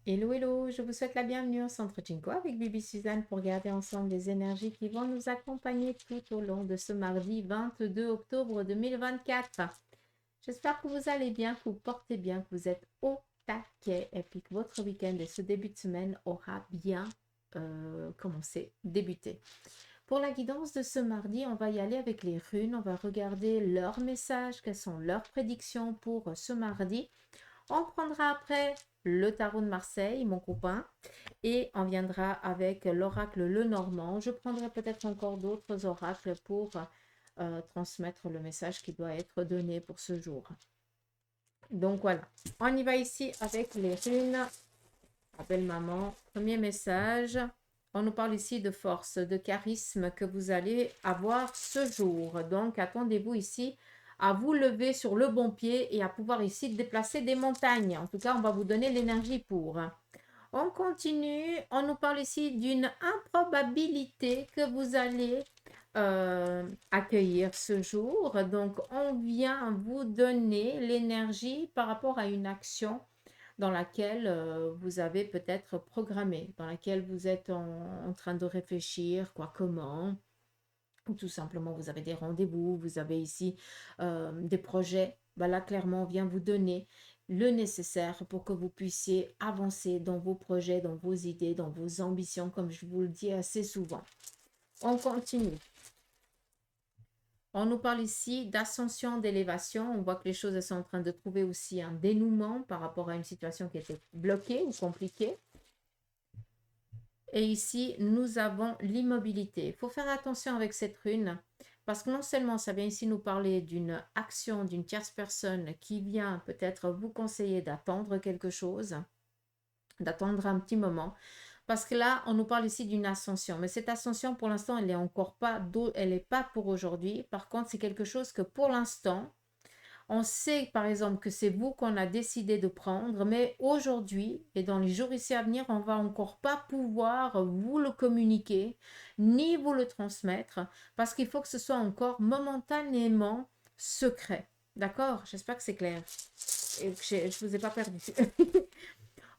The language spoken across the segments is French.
Hello, hello, je vous souhaite la bienvenue au Centre Jinko avec Bibi Suzanne pour regarder ensemble les énergies qui vont nous accompagner tout au long de ce mardi 22 octobre 2024. J'espère que vous allez bien, que vous portez bien, que vous êtes au taquet et puis que votre week-end et ce début de semaine aura bien commencé, débuté. Pour la guidance de ce mardi, on va y aller avec les runes, on va regarder leurs messages, quelles sont leurs prédictions pour ce mardi. On prendra après le tarot de Marseille, mon copain, et on viendra avec l'oracle Lenormand. Je prendrai peut-être encore d'autres oracles pour transmettre le message qui doit être donné pour ce jour. Donc voilà, on y va ici avec les runes. Appelle maman. Premier message. On nous parle ici de force, de charisme que vous allez avoir ce jour. Donc attendez-vous ici à vous lever sur le bon pied et à pouvoir ici déplacer des montagnes. En tout cas, on va vous donner l'énergie pour. On continue. On nous parle ici d'une improbabilité que vous allez accueillir ce jour. Donc, on vient vous donner l'énergie par rapport à une action dans laquelle vous avez peut-être programmé, dans laquelle vous êtes en train de réfléchir, quoi, comment, ou tout simplement vous avez des rendez-vous, vous avez ici des projets. Ben là, clairement, on vient vous donner le nécessaire pour que vous puissiez avancer dans vos projets, dans vos idées, dans vos ambitions, comme je vous le dis assez souvent. On continue. On nous parle ici d'ascension, d'élévation. On voit que les choses sont en train de trouver aussi un dénouement par rapport à une situation qui était bloquée ou compliquée. Et ici, nous avons l'immobilité. Il faut faire attention avec cette rune parce que non seulement ça vient ici nous parler d'une action d'une tierce personne qui vient peut-être vous conseiller d'attendre quelque chose, d'attendre un petit moment. Parce que là, on nous parle ici d'une ascension. Mais cette ascension, pour l'instant, elle n'est encore pas, elle n'est pas pour aujourd'hui. Par contre, c'est quelque chose que pour l'instant, on sait par exemple que c'est vous qu'on a décidé de prendre, mais aujourd'hui et dans les jours ici à venir, on va encore pas pouvoir vous le communiquer, ni vous le transmettre, parce qu'il faut que ce soit encore momentanément secret. D'accord? J'espère que c'est clair et que je ne vous ai pas perdu.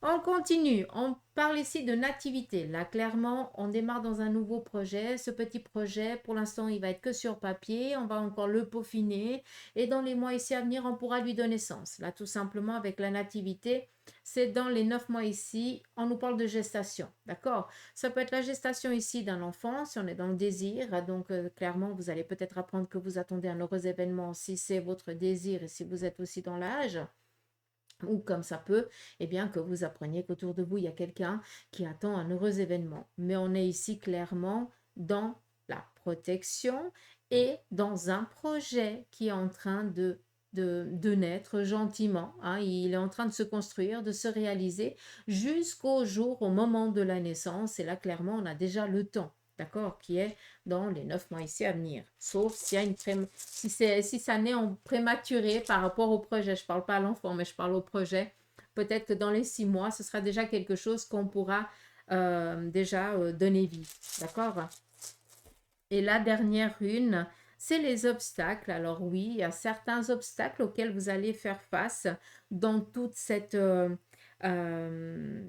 On continue, on parle ici de nativité. Là, clairement, on démarre dans un nouveau projet. Ce petit projet, pour l'instant, il va être que sur papier. On va encore le peaufiner. Et dans les mois ici à venir, on pourra lui donner sens. Là, tout simplement, avec la nativité, c'est dans les 9 mois ici, on nous parle de gestation. D'accord? Ça peut être la gestation ici d'un enfant, si on est dans le désir. Donc, clairement, vous allez peut-être apprendre que vous attendez un heureux événement si c'est votre désir et si vous êtes aussi dans l'âge. Ou comme ça peut, eh bien, que vous appreniez qu'autour de vous, il y a quelqu'un qui attend un heureux événement. Mais on est ici clairement dans la protection et dans un projet qui est en train de naître gentiment. Hein. Il est en train de se construire, de se réaliser jusqu'au jour, au moment de la naissance. Et là, clairement, on a déjà le temps. D'accord, qui est dans les 9 mois ici à venir. Sauf s'il y a si ça naît en prématuré par rapport au projet. Je ne parle pas à l'enfant, mais je parle au projet. Peut-être que dans les 6 mois, ce sera déjà quelque chose qu'on pourra déjà donner vie. D'accord? Et la dernière une, c'est les obstacles. Alors oui, il y a certains obstacles auxquels vous allez faire face dans toute euh,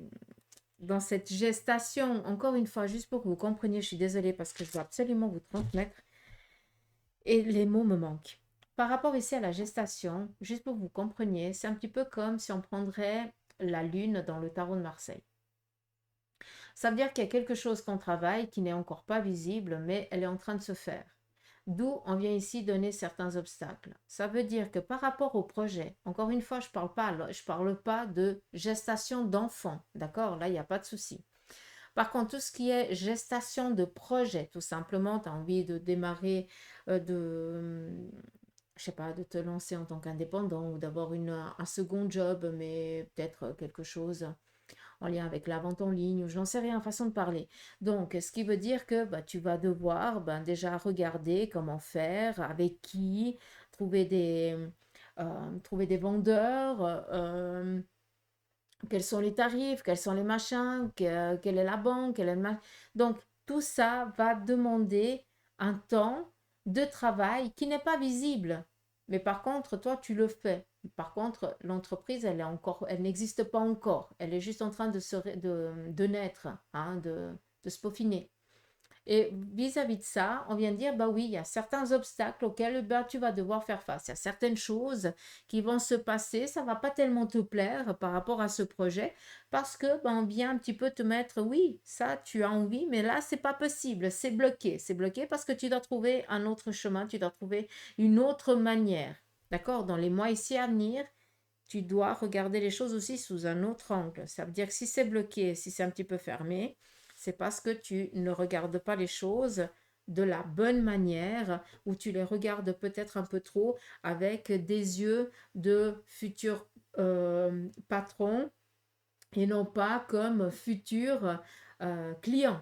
dans cette gestation. Encore une fois, juste pour que vous compreniez, je suis désolée parce que je dois absolument vous transmettre. Et les mots me manquent. Par rapport ici à la gestation, juste pour que vous compreniez, c'est un petit peu comme si on prendrait la lune dans le tarot de Marseille. Ça veut dire qu'il y a quelque chose qu'on travaille qui n'est encore pas visible, mais elle est en train de se faire. D'où on vient ici donner certains obstacles. Ça veut dire que par rapport au projet, encore une fois, je ne parle pas de gestation d'enfants, d'accord? Là, il n'y a pas de souci. Par contre, tout ce qui est gestation de projet, tout simplement, tu as envie de démarrer, je sais pas, de te lancer en tant qu'indépendant ou d'avoir un second job, mais peut-être quelque chose en lien avec la vente en ligne ou j'en sais rien, façon de parler. Donc, ce qui veut dire que bah, tu vas devoir déjà regarder comment faire, avec qui, trouver des vendeurs, quels sont les tarifs, quels sont les machins, quelle est la banque, quelle est donc tout ça va demander un temps de travail qui n'est pas visible, Mais par contre, toi, tu le fais. Par contre, l'entreprise, elle n'existe pas encore. Elle est juste en train de naître, hein, de se peaufiner. Et vis-à-vis de ça, on vient de dire, bah oui, il y a certains obstacles auxquels bah, tu vas devoir faire face. Il y a certaines choses qui vont se passer, ça va pas tellement te plaire par rapport à ce projet, parce que bah, on vient un petit peu te mettre, oui, ça, tu as envie, mais là, c'est pas possible, c'est bloqué. C'est bloqué parce que tu dois trouver un autre chemin, tu dois trouver une autre manière. D'accord? Dans les mois ici à venir, tu dois regarder les choses aussi sous un autre angle. Ça veut dire que si c'est bloqué, si c'est un petit peu fermé, c'est parce que tu ne regardes pas les choses de la bonne manière ou tu les regardes peut-être un peu trop avec des yeux de futur patron et non pas comme futur client.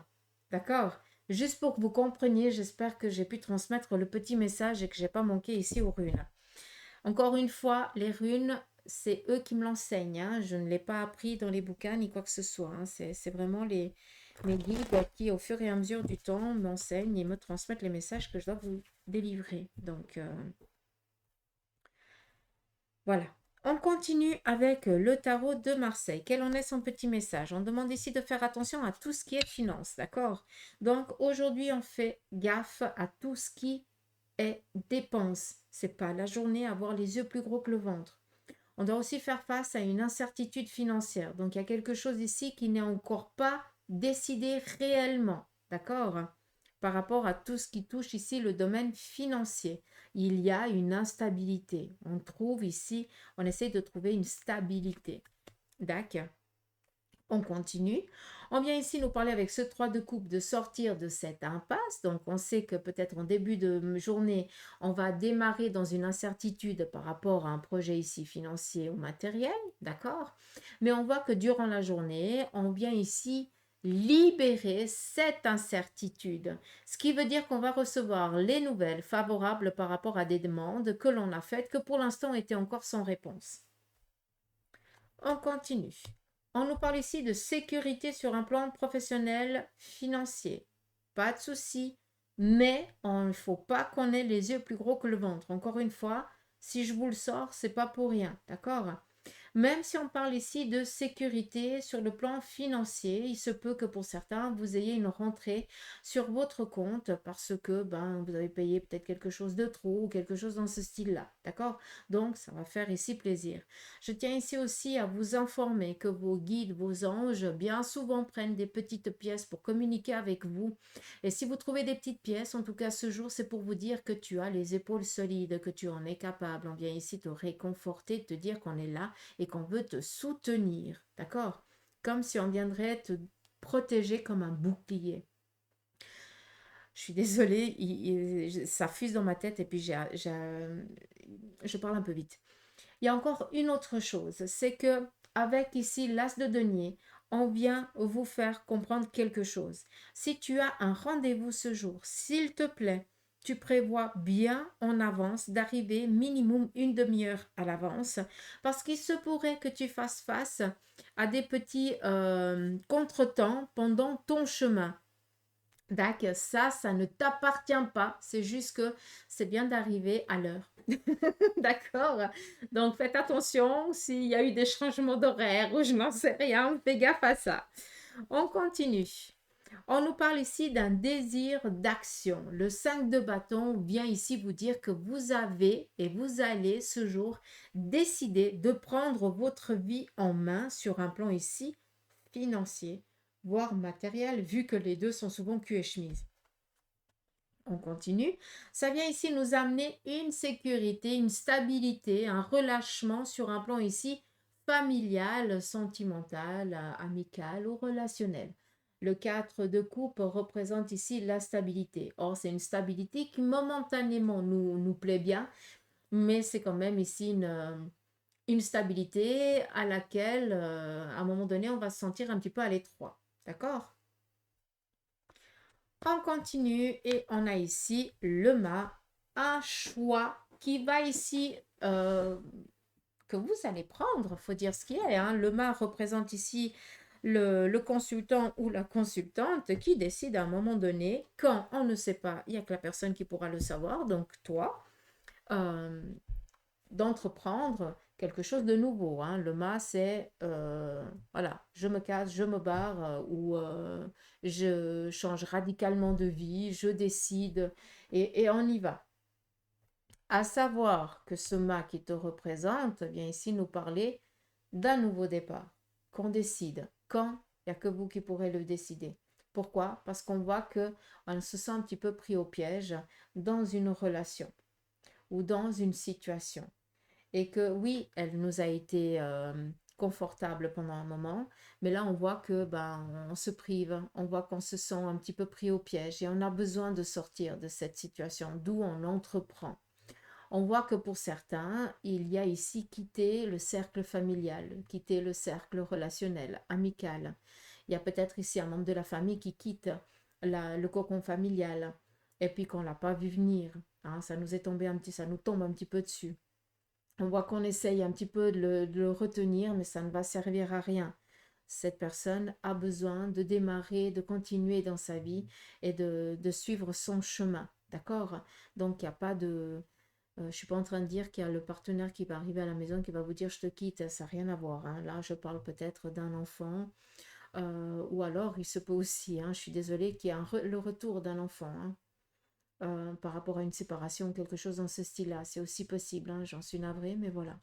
D'accord? Juste pour que vous compreniez, j'espère que j'ai pu transmettre le petit message et que j'ai pas manqué ici aux runes. Encore une fois, les runes, c'est eux qui me l'enseignent, hein. Je ne l'ai pas appris dans les bouquins ni quoi que ce soit, hein. C'est vraiment les guides qui, au fur et à mesure du temps, m'enseignent et me transmettent les messages que je dois vous délivrer. Donc, voilà. On continue avec le tarot de Marseille. Quel en est son petit message? On demande ici de faire attention à tout ce qui est finance, d'accord? Donc, aujourd'hui, on fait gaffe à tout ce qui est dépense. C'est pas la journée à avoir les yeux plus gros que le ventre. On doit aussi faire face à une incertitude financière. Donc, il y a quelque chose ici qui n'est encore pas décidé réellement. D'accord? Par rapport à tout ce qui touche ici le domaine financier. Il y a une instabilité. On trouve ici, on essaie de trouver une stabilité. D'accord? On continue. On vient ici nous parler avec ce 3 de coupe de sortir de cette impasse. Donc, on sait que peut-être en début de journée, on va démarrer dans une incertitude par rapport à un projet ici financier ou matériel. D'accord? Mais on voit que durant la journée, on vient ici libérer cette incertitude. Ce qui veut dire qu'on va recevoir les nouvelles favorables par rapport à des demandes que l'on a faites, que pour l'instant étaient encore sans réponse. On continue. On nous parle ici de sécurité sur un plan professionnel financier. Pas de souci, mais il ne faut pas qu'on ait les yeux plus gros que le ventre. Encore une fois, si je vous le sors, c'est pas pour rien, d'accord? Même si on parle ici de sécurité sur le plan financier, il se peut que pour certains, vous ayez une rentrée sur votre compte parce que vous avez payé peut-être quelque chose de trop ou quelque chose dans ce style-là. D'accord? Donc, ça va faire ici plaisir. Je tiens ici aussi à vous informer que vos guides, vos anges, bien souvent prennent des petites pièces pour communiquer avec vous. Et si vous trouvez des petites pièces, en tout cas ce jour, c'est pour vous dire que tu as les épaules solides, que tu en es capable. On vient ici te réconforter, te dire qu'on est là et qu'on veut te soutenir, d'accord? Comme si on viendrait te protéger comme un bouclier. Je suis désolée, ça fuse dans ma tête et puis je parle un peu vite. Il y a encore une autre chose, c'est que avec ici l'as de denier, on vient vous faire comprendre quelque chose. Si tu as un rendez-vous ce jour, s'il te plaît, tu prévois bien en avance d'arriver minimum une demi-heure à l'avance parce qu'il se pourrait que tu fasses face à des petits contretemps pendant ton chemin. D'accord, ça ne t'appartient pas. C'est juste que c'est bien d'arriver à l'heure. D'accord? Donc, faites attention s'il y a eu des changements d'horaire ou je n'en sais rien. Fais gaffe à ça. On continue. On nous parle ici d'un désir d'action. Le 5 de bâton vient ici vous dire que vous avez et vous allez ce jour décider de prendre votre vie en main sur un plan ici financier, voire matériel, vu que les deux sont souvent cul et chemise. On continue. Ça vient ici nous amener une sécurité, une stabilité, un relâchement sur un plan ici familial, sentimental, amical ou relationnel. Le 4 de coupe représente ici la stabilité. Or, c'est une stabilité qui momentanément nous plaît bien, mais c'est quand même ici une stabilité à laquelle, à un moment donné, on va se sentir un petit peu à l'étroit. D'accord? On continue et on a ici le mât, un choix qui va ici, que vous allez prendre, il faut dire ce qui est. Hein. Le mât représente ici le consultant ou la consultante qui décide à un moment donné, quand on ne sait pas, il n'y a que la personne qui pourra le savoir, donc toi, d'entreprendre quelque chose de nouveau, hein. Le mât, c'est, voilà, je me casse, je me barre, ou je change radicalement de vie, je décide, et on y va. À savoir que ce mât qui te représente vient ici nous parler d'un nouveau départ, qu'on décide. Quand? Il n'y a que vous qui pourrez le décider. Pourquoi? Parce qu'on voit qu'on se sent un petit peu pris au piège dans une relation ou dans une situation. Et que oui, elle nous a été confortable pendant un moment, mais là on voit que ben, on se prive, on voit qu'on se sent un petit peu pris au piège et on a besoin de sortir de cette situation, d'où on entreprend. On voit que pour certains, il y a ici quitter le cercle familial, quitter le cercle relationnel, amical. Il y a peut-être ici un membre de la famille qui quitte le cocon familial et puis qu'on ne l'a pas vu venir. Hein, ça nous est tombé ça nous tombe un petit peu dessus. On voit qu'on essaye un petit peu de le retenir, mais ça ne va servir à rien. Cette personne a besoin de démarrer, de continuer dans sa vie et de suivre son chemin. D'accord? Donc, il n'y a pas de, je ne suis pas en train de dire qu'il y a le partenaire qui va arriver à la maison qui va vous dire je te quitte, ça n'a rien à voir, hein. Là, je parle peut-être d'un enfant, ou alors il se peut aussi, hein, je suis désolée, qu'il y ait le retour d'un enfant, hein, par rapport à une séparation ou quelque chose dans ce style-là. C'est aussi possible, hein, j'en suis navrée, mais voilà.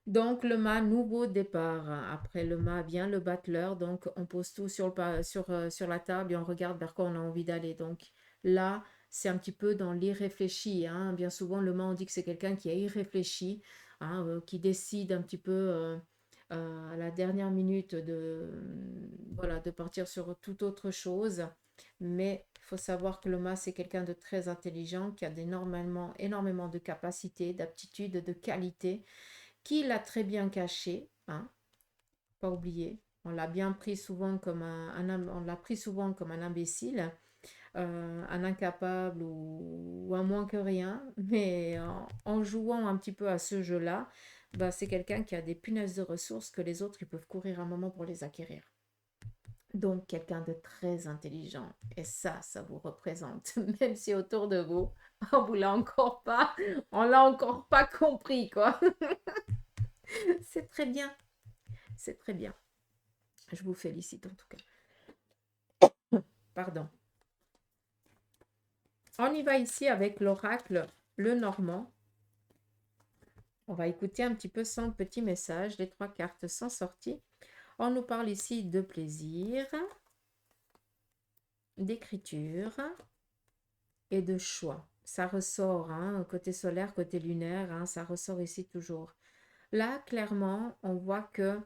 Donc le mât, nouveau départ. Après le mât vient le battleur, donc on pose tout sur la table et on regarde vers quoi on a envie d'aller. Donc là, c'est un petit peu dans l'irréfléchi, hein. Bien souvent, le mât, on dit que c'est quelqu'un qui est irréfléchi, hein, qui décide un petit peu à la dernière minute voilà, de partir sur toute autre chose. Mais il faut savoir que le mât, c'est quelqu'un de très intelligent, qui a énormément de capacités, d'aptitudes, de qualités, qui l'a très bien caché, hein, pas oublié. On l'a bien pris souvent on l'a pris souvent comme un imbécile, un incapable ou un moins que rien, mais en jouant un petit peu à ce jeu-là, bah, c'est quelqu'un qui a des punaises de ressources que les autres ils peuvent courir un moment pour les acquérir. Donc quelqu'un de très intelligent. Et ça vous représente. Même si autour de vous, on l'a encore pas compris, quoi. C'est très bien. C'est très bien. Je vous félicite en tout cas. Pardon. On y va ici avec l'oracle Le Normand. On va écouter un petit peu son petit message. Les 3 cartes sont sorties. On nous parle ici de plaisir, d'écriture et de choix. Ça ressort, hein, côté solaire, côté lunaire, hein, ça ressort ici toujours. Là, clairement, on voit que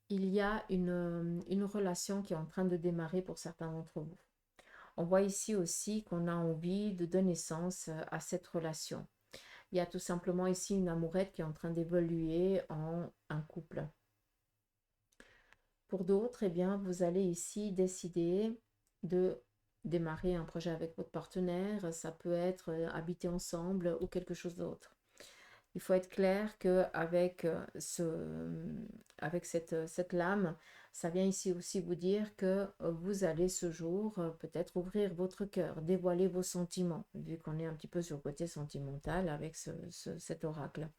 il y a une relation qui est en train de démarrer pour certains d'entre vous. On voit ici aussi qu'on a envie de donner sens à cette relation. Il y a tout simplement ici une amourette qui est en train d'évoluer en un couple. Pour d'autres, eh bien, vous allez ici décider de démarrer un projet avec votre partenaire. Ça peut être habiter ensemble ou quelque chose d'autre. Il faut être clair qu'avec avec cette lame, ça vient ici aussi vous dire que vous allez ce jour peut-être ouvrir votre cœur, dévoiler vos sentiments, vu qu'on est un petit peu sur le côté sentimental avec cet oracle.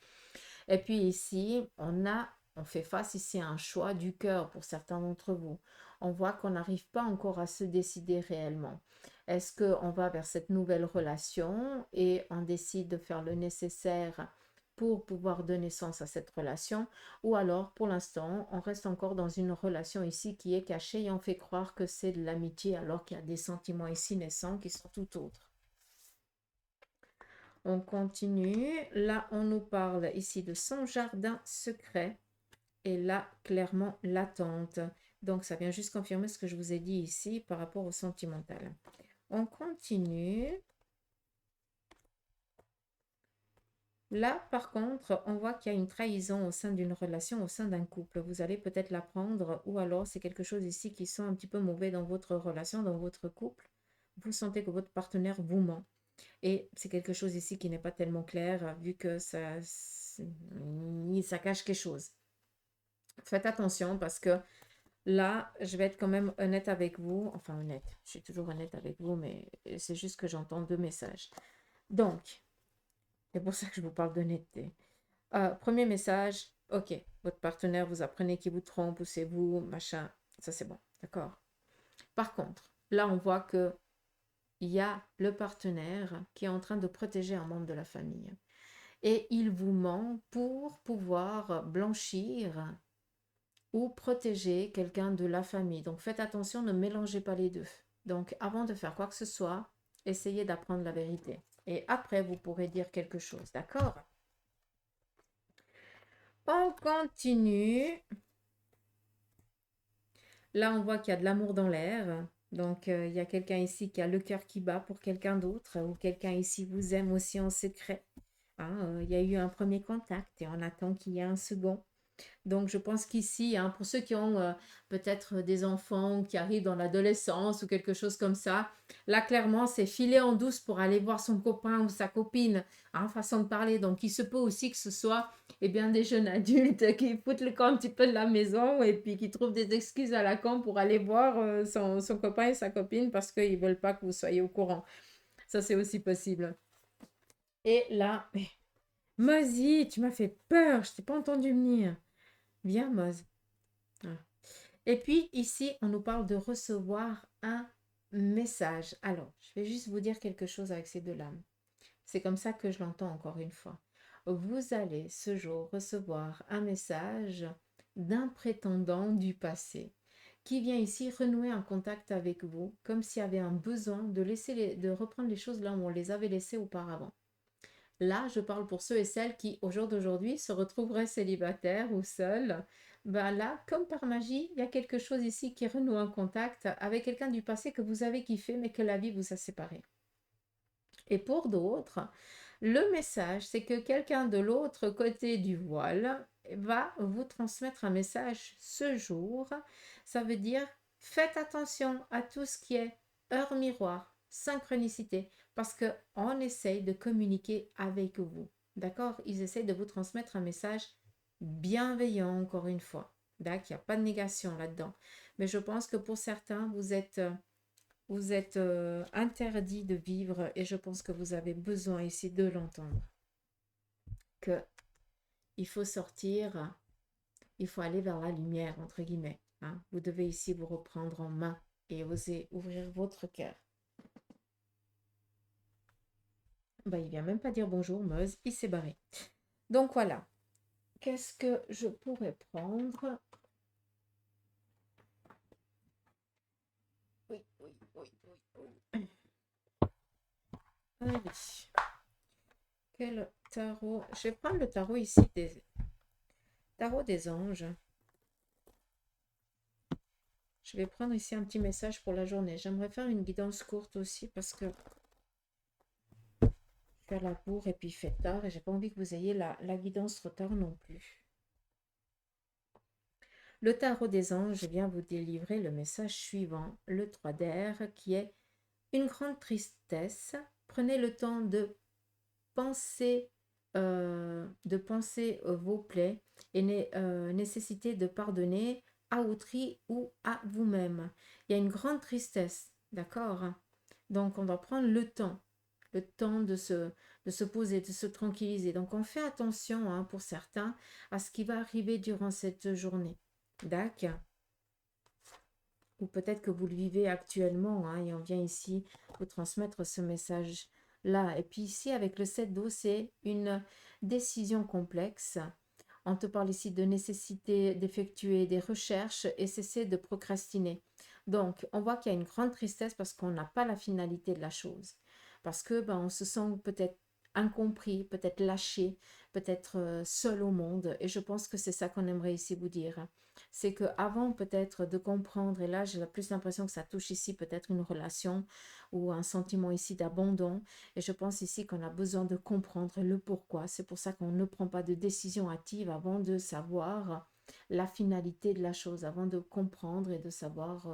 Et puis ici, on fait face ici à un choix du cœur pour certains d'entre vous. On voit qu'on n'arrive pas encore à se décider réellement. Est-ce qu'on va vers cette nouvelle relation et on décide de faire le nécessaire pour pouvoir donner sens à cette relation, ou alors pour l'instant on reste encore dans une relation ici qui est cachée et on fait croire que c'est de l'amitié alors qu'il y a des sentiments ici naissants qui sont tout autres. On continue. Là, on nous parle ici de son jardin secret. Et là, clairement, l'attente. Donc, ça vient juste confirmer ce que je vous ai dit ici par rapport au sentimental. On continue. Là, par contre, on voit qu'il y a une trahison au sein d'une relation, au sein d'un couple. Vous allez peut-être l'apprendre, ou alors c'est quelque chose ici qui sent un petit peu mauvais dans votre relation, dans votre couple. Vous sentez que votre partenaire vous ment. Et c'est quelque chose ici qui n'est pas tellement clair, vu que ça cache quelque chose. Faites attention parce que là, je vais être quand même honnête avec vous. Enfin, honnête. Je suis toujours honnête avec vous, mais c'est juste que j'entends 2 messages. Donc, C'est pour ça que je vous parle d'honnêteté. Premier message, ok, votre partenaire, vous apprenez qu'il vous trompe ou c'est vous, machin, ça c'est bon, d'accord. Par contre, là on voit que il y a le partenaire qui est en train de protéger un membre de la famille. Et il vous ment pour pouvoir blanchir ou protéger quelqu'un de la famille. Donc faites attention, ne mélangez pas les deux. Donc avant de faire quoi que ce soit, essayez d'apprendre la vérité. Et après, vous pourrez dire quelque chose, d'accord? On continue. Là, on voit qu'il y a de l'amour dans l'air. Donc, il y a quelqu'un ici qui a le cœur qui bat pour quelqu'un d'autre, ou quelqu'un ici vous aime aussi en secret. Hein, il y a eu un premier contact et on attend qu'il y ait un second. Donc, je pense qu'ici, hein, pour ceux qui ont peut-être des enfants qui arrivent dans l'adolescence ou quelque chose comme ça, là, clairement, c'est filer en douce pour aller voir son copain ou sa copine, hein, façon de parler. Donc, il se peut aussi que ce soit eh bien, des jeunes adultes qui foutent le camp un petit peu de la maison et puis qui trouvent des excuses à la con pour aller voir son copain et sa copine parce qu'ils ne veulent pas que vous soyez au courant. Ça, c'est aussi possible. Et là, Mozy, tu m'as fait peur, je t'ai pas entendu venir. Viens, Moz. Ah. Et puis ici, on nous parle de recevoir un message. Alors, je vais juste vous dire quelque chose avec ces deux lames. C'est comme ça que je l'entends encore une fois. Vous allez ce jour recevoir un message d'un prétendant du passé qui vient ici renouer un contact avec vous, comme s'il y avait un besoin de reprendre les choses là où on les avait laissées auparavant. Là, je parle pour ceux et celles qui, au jour d'aujourd'hui, se retrouveraient célibataires ou seuls. Ben là, comme par magie, il y a quelque chose ici qui renoue un contact avec quelqu'un du passé que vous avez kiffé, mais que la vie vous a séparé. Et pour d'autres, le message, c'est que quelqu'un de l'autre côté du voile va vous transmettre un message ce jour. Ça veut dire, faites attention à tout ce qui est heure miroir, synchronicité, parce qu'on essaye de communiquer avec vous. D'accord? Ils essayent de vous transmettre un message bienveillant, encore une fois. D'accord? Il n'y a pas de négation là-dedans. Mais je pense que pour certains, vous êtes interdit de vivre et je pense que vous avez besoin ici de l'entendre. Que il faut sortir, il faut aller vers la lumière, entre guillemets. Hein. Vous devez ici vous reprendre en main et oser ouvrir votre cœur. Bah, il vient même pas dire bonjour, Meuse, il s'est barré. Donc voilà. Qu'est-ce que je pourrais prendre? Oui, oui, oui, oui, oui. Allez. Quel tarot? Je vais prendre le tarot ici des tarot des anges. Je vais prendre ici un petit message pour la journée. J'aimerais faire une guidance courte aussi parce que faire la bourre et puis il fait tard et j'ai pas envie que vous ayez la guidance trop tard non plus. Le tarot des anges vient vous délivrer le message suivant, le 3 d'air, qui est une grande tristesse. Prenez le temps de penser vos plaies et nécessité de pardonner à autrui ou à vous-même. Il y a une grande tristesse, d'accord? Donc on va prendre le temps de se poser, de se tranquilliser. Donc on fait attention hein, pour certains à ce qui va arriver durant cette journée. D'accord? Ou peut-être que vous le vivez actuellement hein, et on vient ici vous transmettre ce message là. Et puis ici, avec le 7 d'eau, c'est une décision complexe. On te parle ici de nécessité d'effectuer des recherches et cesser de procrastiner. Donc, on voit qu'il y a une grande tristesse parce qu'on n'a pas la finalité de la chose. Parce que ben, on se sent peut-être incompris, peut-être lâché, peut-être seul au monde. Et je pense que c'est ça qu'on aimerait ici vous dire. C'est que avant peut-être de comprendre, et là j'ai plus l'impression que ça touche ici peut-être une relation ou un sentiment ici d'abandon, et je pense ici qu'on a besoin de comprendre le pourquoi. C'est pour ça qu'on ne prend pas de décision hâtive avant de savoir la finalité de la chose, avant de comprendre et de savoir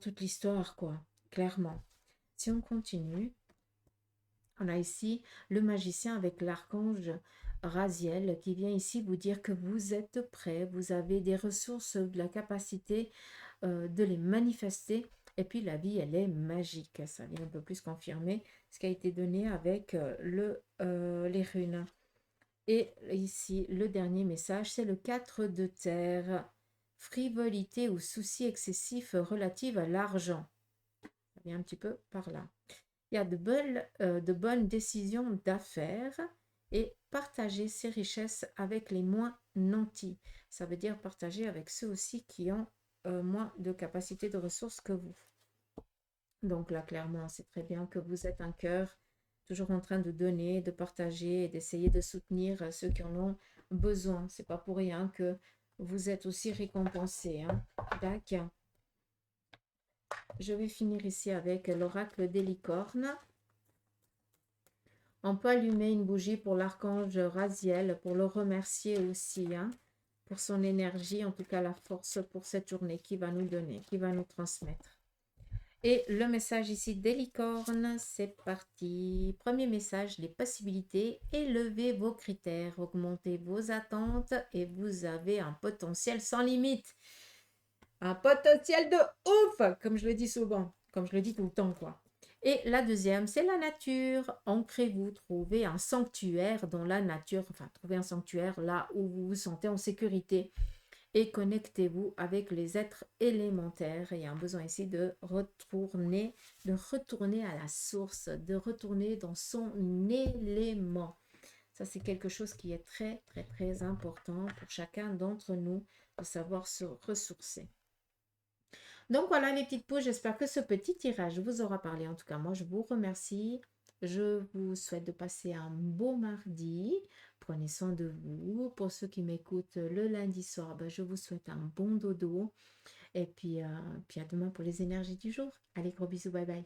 toute l'histoire, quoi, clairement. Si on continue, on a ici le magicien avec l'archange Raziel qui vient ici vous dire que vous êtes prêt, vous avez des ressources, de la capacité de les manifester Et puis la vie, elle est magique. Ça vient un peu plus confirmer ce qui a été donné avec les runes. Et ici, le dernier message, c'est le 4 de terre. Frivolité ou souci excessif relative à l'argent. Ça vient un petit peu par là. Il y a de bonnes décisions d'affaires et partager ses richesses avec les moins nantis. Ça veut dire partager avec ceux aussi qui ont moins de capacité de ressources que vous. Donc là, clairement, c'est très bien que vous êtes un cœur toujours en train de donner, de partager et d'essayer de soutenir ceux qui en ont besoin. C'est pas pour rien que vous êtes aussi récompensé. Hein. D'accord. Je vais finir ici avec l'oracle des licornes. On peut allumer une bougie pour l'archange Raziel, pour le remercier aussi, hein, pour son énergie, en tout cas la force pour cette journée qu'il va nous donner, qu'il va nous transmettre. Et le message ici des licornes, c'est parti. Premier message, les possibilités. Élevez vos critères, augmentez vos attentes et vous avez un potentiel sans limite. Un potentiel de ouf, comme je le dis souvent, comme je le dis tout le temps, quoi. Et la deuxième, c'est la nature. Ancrez-vous, trouvez un sanctuaire dans la nature, enfin, trouvez un sanctuaire là où vous vous sentez en sécurité et connectez-vous avec les êtres élémentaires. Il y a un besoin ici de retourner à la source, de retourner dans son élément. Ça, c'est quelque chose qui est très, très, très important pour chacun d'entre nous de savoir se ressourcer. Donc voilà les petites pouces, j'espère que ce petit tirage vous aura parlé. En tout cas, moi je vous remercie. Je vous souhaite de passer un beau mardi. Prenez soin de vous. Pour ceux qui m'écoutent le lundi soir, je vous souhaite un bon dodo. Et puis à demain pour les énergies du jour. Allez, gros bisous, bye bye.